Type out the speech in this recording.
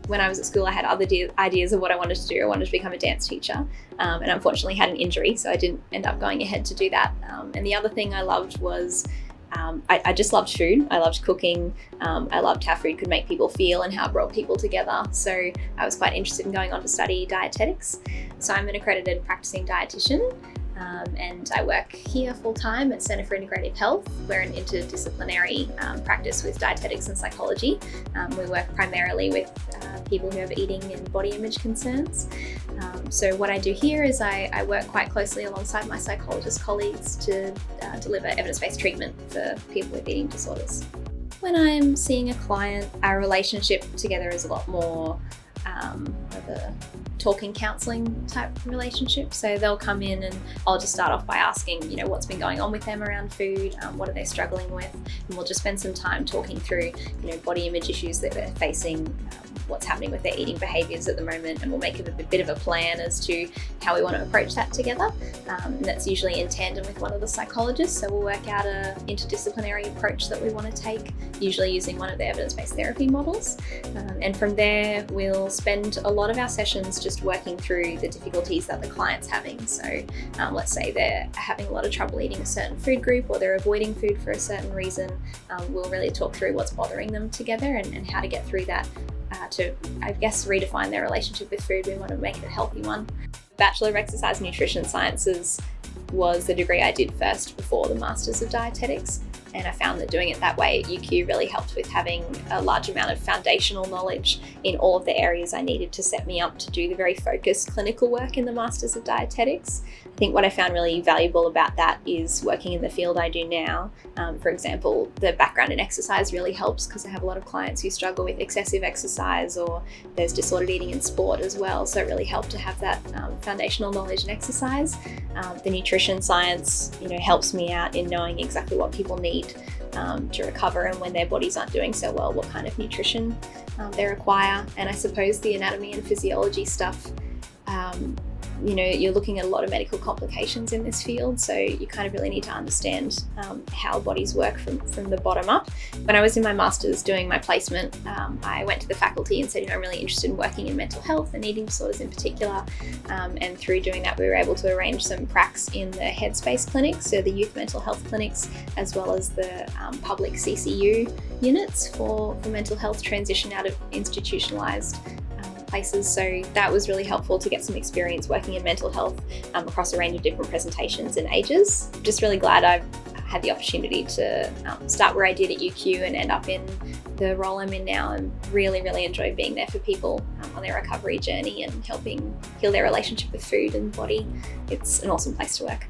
When I was at school, I had other ideas of what I wanted to do. I wanted to become a dance teacher, and unfortunately had an injury, so I didn't end up going ahead to do that. And the other thing I loved was I just loved food. I loved cooking. I loved how food could make people feel and how it brought people together. So I was quite interested in going on to study dietetics. So I'm an accredited practicing dietitian, and I work here full-time at Centre for Integrative Health. We're an interdisciplinary practice with dietetics and psychology. We work primarily with people who have eating and body image concerns. So what I do here is I work quite closely alongside my psychologist colleagues to deliver evidence-based treatment for people with eating disorders. When I'm seeing a client, our relationship together is a lot more of a talking counselling type relationship. So they'll come in and I'll just start off by asking, what's been going on with them around food, what are they struggling with, and we'll just spend some time talking through, body image issues that they're facing, what's happening with their eating behaviours at the moment, and we'll make a bit of a plan as to how we want to approach that together. And that's usually in tandem with one of the psychologists, so we'll work out an interdisciplinary approach that we want to take, usually using one of the evidence-based therapy models. And from there, we'll spend a lot of our sessions just working through the difficulties that the client's having. So let's say they're having a lot of trouble eating a certain food group, or they're avoiding food for a certain reason. We'll really talk through what's bothering them together and how to get through that to, redefine their relationship with food. We want to make it a healthy one. Bachelor of Exercise Nutrition Sciences was the degree I did first before the Masters of Dietetics. And I found that doing it that way at UQ really helped with having a large amount of foundational knowledge in all of the areas I needed to set me up to do the very focused clinical work in the Masters of Dietetics. I think what I found really valuable about that is working in the field I do now. For example, the background in exercise really helps because I have a lot of clients who struggle with excessive exercise, or there's disordered eating in sport as well. So it really helped to have that foundational knowledge in exercise. The nutrition science, helps me out in knowing exactly what people need to recover, and when their bodies aren't doing so well, what kind of nutrition they require. And I suppose the anatomy and physiology stuff, you're looking at a lot of medical complications in this field, so you kind of really need to understand how bodies work from the bottom up. When I was in my master's doing my placement, I went to the faculty and said, I'm really interested in working in mental health and eating disorders in particular, and through doing that we were able to arrange some pracs in the Headspace clinics, so the youth mental health clinics, as well as the public CCU units for mental health transition out of institutionalised places. So that was really helpful to get some experience working in mental health across a range of different presentations and ages. Just really glad I've had the opportunity to start where I did at UQ and end up in the role I'm in now, and really enjoy being there for people on their recovery journey and helping heal their relationship with food and body. It's an awesome place to work.